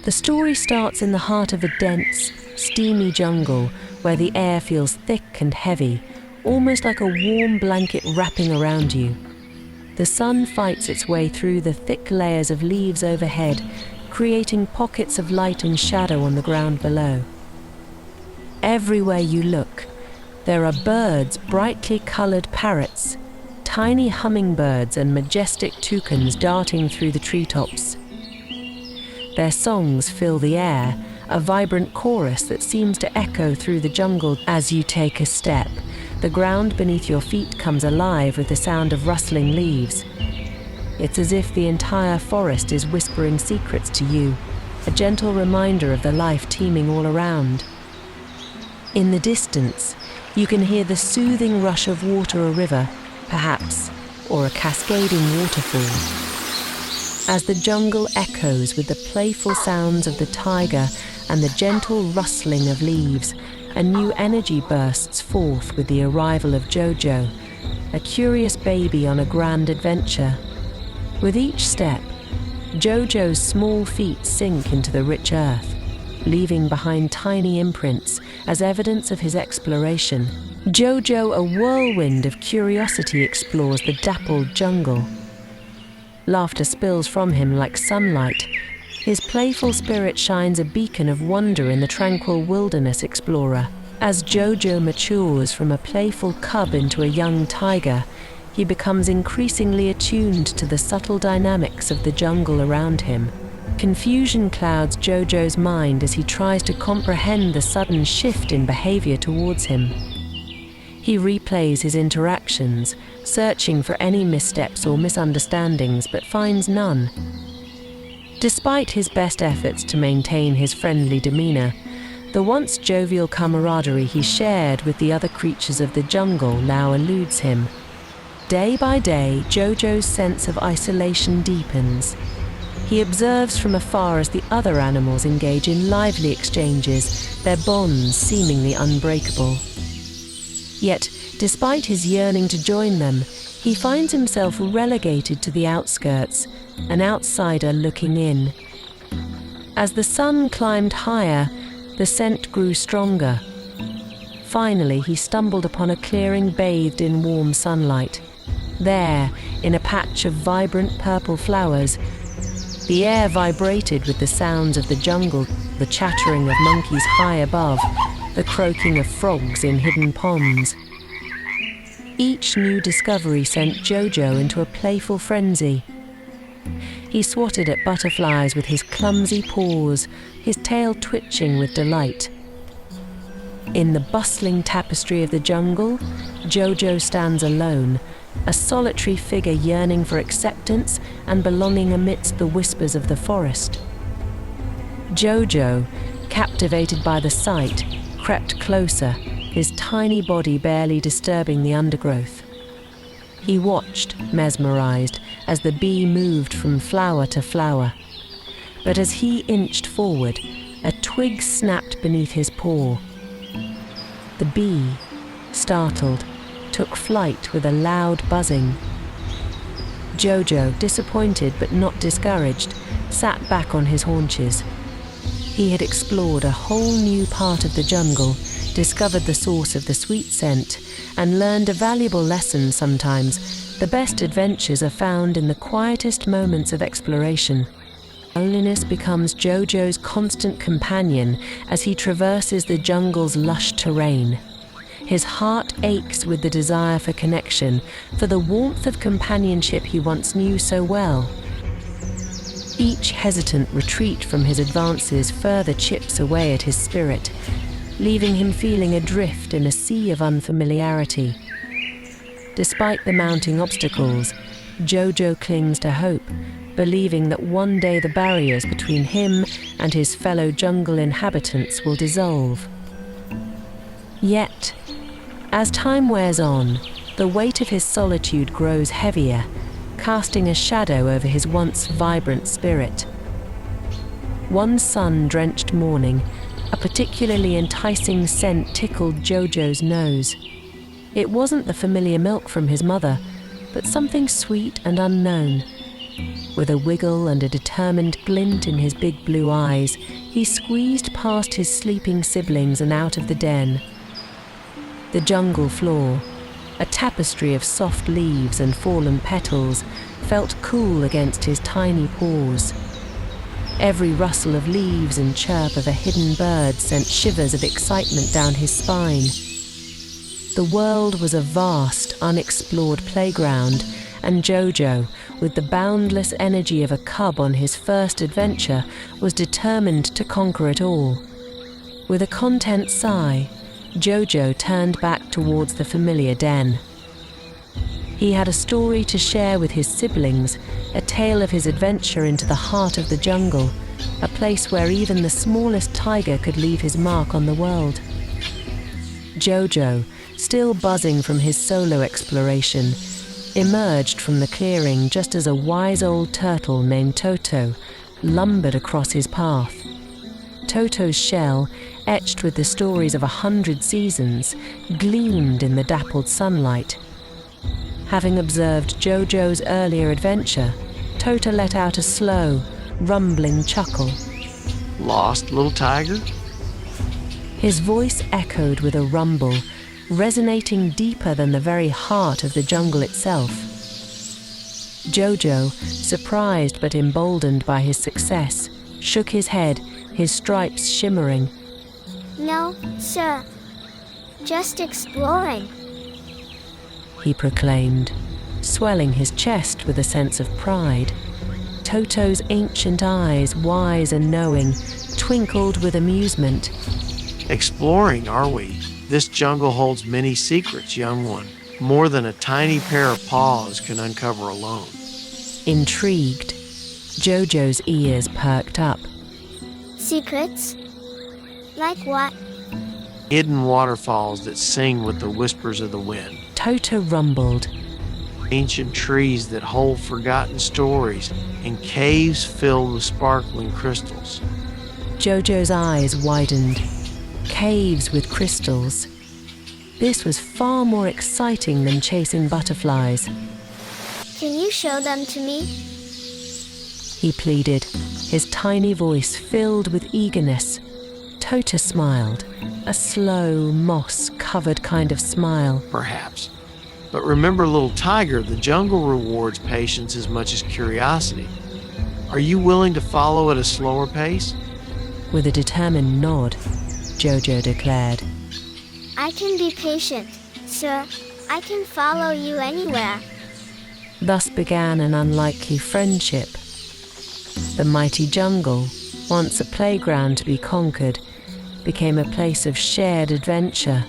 The story starts in the heart of a dense, steamy jungle where the air feels thick and heavy, almost like a warm blanket wrapping around you. The sun fights its way through the thick layers of leaves overhead, creating pockets of light and shadow on the ground below. Everywhere you look, there are birds, brightly colored parrots, tiny hummingbirds and majestic toucans darting through the treetops. Their songs fill the air, a vibrant chorus that seems to echo through the jungle as you take a step. The ground beneath your feet comes alive with the sound of rustling leaves. It's as if the entire forest is whispering secrets to you, a gentle reminder of the life teeming all around. In the distance, you can hear the soothing rush of water, a river, perhaps, or a cascading waterfall. As the jungle echoes with the playful sounds of the tiger and the gentle rustling of leaves, a new energy bursts forth with the arrival of Jojo, a curious baby on a grand adventure. With each step, Jojo's small feet sink into the rich earth, leaving behind tiny imprints as evidence of his exploration. Jojo, a whirlwind of curiosity, explores the dappled jungle. Laughter spills from him like sunlight. His playful spirit shines a beacon of wonder in the tranquil wilderness explorer. As Jojo matures from a playful cub into a young tiger, he becomes increasingly attuned to the subtle dynamics of the jungle around him. Confusion clouds Jojo's mind as he tries to comprehend the sudden shift in behavior towards him. He replays his interactions, searching for any missteps or misunderstandings, but finds none. Despite his best efforts to maintain his friendly demeanor, the once jovial camaraderie he shared with the other creatures of the jungle now eludes him. Day by day, Jojo's sense of isolation deepens. He observes from afar as the other animals engage in lively exchanges, their bonds seemingly unbreakable. Yet, despite his yearning to join them, he finds himself relegated to the outskirts, an outsider looking in. As the sun climbed higher, the scent grew stronger. Finally, he stumbled upon a clearing bathed in warm sunlight. There, in a patch of vibrant purple flowers, the air vibrated with the sounds of the jungle, the chattering of monkeys high above, the croaking of frogs in hidden ponds. Each new discovery sent Jojo into a playful frenzy. He swatted at butterflies with his clumsy paws, his tail twitching with delight. In the bustling tapestry of the jungle, Jojo stands alone, a solitary figure yearning for acceptance and belonging amidst the whispers of the forest. Jojo, captivated by the sight, crept closer, his tiny body barely disturbing the undergrowth. He watched, mesmerized, as the bee moved from flower to flower. But as he inched forward, a twig snapped beneath his paw. The bee, startled, took flight with a loud buzzing. Jojo, disappointed but not discouraged, sat back on his haunches. He had explored a whole new part of the jungle, discovered the source of the sweet scent, and learned a valuable lesson. Sometimes the best adventures are found in the quietest moments of exploration. Loneliness becomes Jojo's constant companion as he traverses the jungle's lush terrain. His heart aches with the desire for connection, for the warmth of companionship he once knew so well. Each hesitant retreat from his advances further chips away at his spirit, leaving him feeling adrift in a sea of unfamiliarity. Despite the mounting obstacles, Jojo clings to hope, believing that one day the barriers between him and his fellow jungle inhabitants will dissolve. Yet, as time wears on, the weight of his solitude grows heavier, casting a shadow over his once vibrant spirit. One sun-drenched morning, a particularly enticing scent tickled Jojo's nose. It wasn't the familiar milk from his mother, but something sweet and unknown. With a wiggle and a determined glint in his big blue eyes, he squeezed past his sleeping siblings and out of the den. The jungle floor, a tapestry of soft leaves and fallen petals, felt cool against his tiny paws. Every rustle of leaves and chirp of a hidden bird sent shivers of excitement down his spine. The world was a vast, unexplored playground, and Jojo, with the boundless energy of a cub on his first adventure, was determined to conquer it all. With a content sigh, Jojo turned back towards the familiar den. He had a story to share with his siblings, a tale of his adventure into the heart of the jungle, a place where even the smallest tiger could leave his mark on the world. Jojo, still buzzing from his solo exploration, emerged from the clearing just as a wise old turtle named Toto lumbered across his path. Toto's shell, etched with the stories of 100 seasons, gleamed in the dappled sunlight. Having observed Jojo's earlier adventure, Toto let out a slow, rumbling chuckle. Lost, little tiger? His voice echoed with a rumble, resonating deeper than the very heart of the jungle itself. Jojo, surprised but emboldened by his success, shook his head, his stripes shimmering. No, sir. Just exploring, he proclaimed, swelling his chest with a sense of pride. Toto's ancient eyes, wise and knowing, twinkled with amusement. Exploring, are we? This jungle holds many secrets, young one, more than a tiny pair of paws can uncover alone. Intrigued, Jojo's ears perked up. Secrets? Like what? Hidden waterfalls that sing with the whispers of the wind. Toto rumbled. Ancient trees that hold forgotten stories, and caves filled with sparkling crystals. Jojo's eyes widened. Caves with crystals. This was far more exciting than chasing butterflies. Can you show them to me? He pleaded, his tiny voice filled with eagerness. Toto smiled, a slow, moss-covered kind of smile. Perhaps. But remember, little tiger, the jungle rewards patience as much as curiosity. Are you willing to follow at a slower pace? With a determined nod, Jojo declared. I can be patient, sir. I can follow you anywhere. Thus began an unlikely friendship. The mighty jungle, once a playground to be conquered, became a place of shared adventure.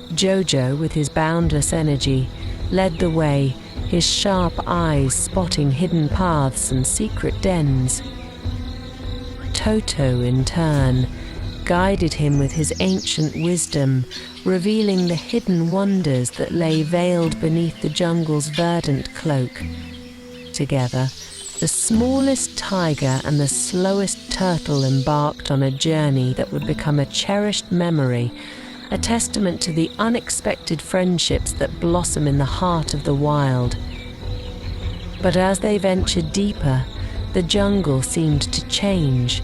Jojo, with his boundless energy, led the way, his sharp eyes spotting hidden paths and secret dens. Toto, in turn, guided him with his ancient wisdom, revealing the hidden wonders that lay veiled beneath the jungle's verdant cloak. Together, the smallest tiger and the slowest turtle embarked on a journey that would become a cherished memory, a testament to the unexpected friendships that blossom in the heart of the wild. But as they ventured deeper, the jungle seemed to change.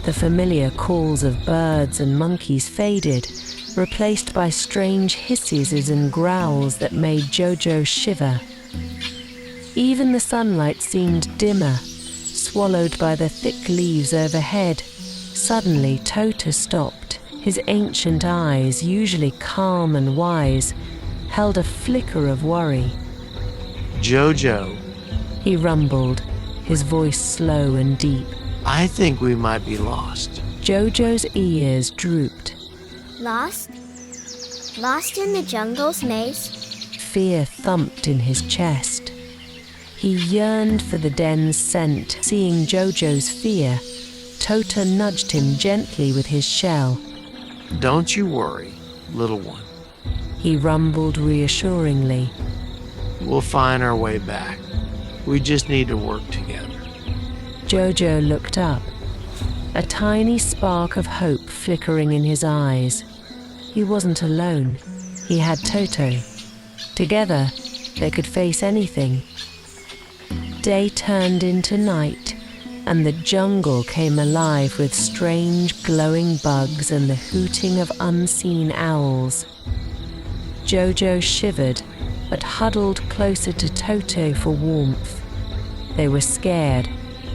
The familiar calls of birds and monkeys faded, replaced by strange hisses and growls that made Jojo shiver. Even the sunlight seemed dimmer, swallowed by the thick leaves overhead. Suddenly, Toto stopped. His ancient eyes, usually calm and wise, held a flicker of worry. Jojo, he rumbled, his voice slow and deep. I think we might be lost. Jojo's ears drooped. Lost? Lost in the jungle's maze? Fear thumped in his chest. He yearned for the den's scent. Seeing Jojo's fear, Toto nudged him gently with his shell. Don't you worry, little one. He rumbled reassuringly. We'll find our way back. We just need to work together. Jojo looked up, a tiny spark of hope flickering in his eyes. He wasn't alone. He had Toto. Together, they could face anything. day turned into night, and the jungle came alive with strange glowing bugs and the hooting of unseen owls. Jojo shivered, but huddled closer to Toto for warmth. They were scared,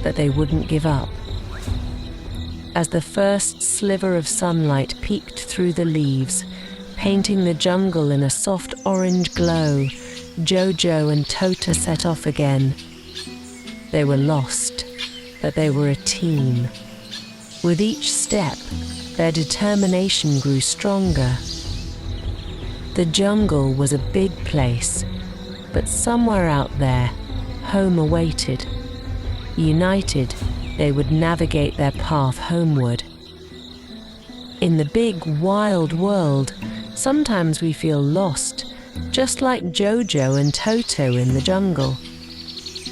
but they wouldn't give up. As the first sliver of sunlight peeked through the leaves, painting the jungle in a soft orange glow, Jojo and Toto set off again. They were lost, but they were a team. With each step, their determination grew stronger. The jungle was a big place, but somewhere out there, home awaited. United, they would navigate their path homeward. In the big, wild world, sometimes we feel lost, just like Jojo and Toto in the jungle.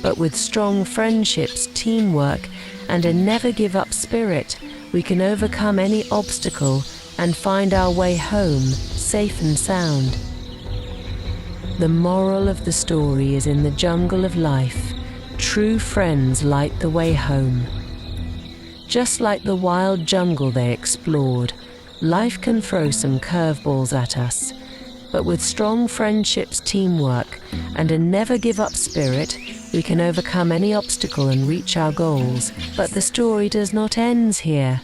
But with strong friendships, teamwork, and a never-give-up spirit, we can overcome any obstacle and find our way home, safe and sound. The moral of the story is in the jungle of life, true friends light the way home. Just like the wild jungle they explored, life can throw some curveballs at us, but with strong friendships, teamwork, and a never-give-up spirit, we can overcome any obstacle and reach our goals. But the story does not end here.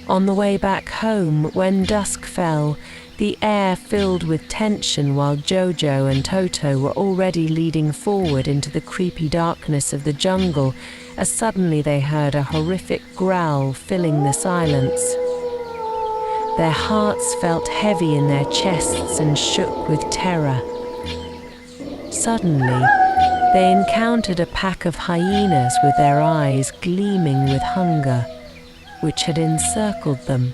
On the way back home, when dusk fell, the air filled with tension while Jojo and Toto were already leading forward into the creepy darkness of the jungle, as suddenly they heard a horrific growl filling the silence. Their hearts felt heavy in their chests and shook with terror. Suddenly, they encountered a pack of hyenas with their eyes gleaming with hunger, which had encircled them.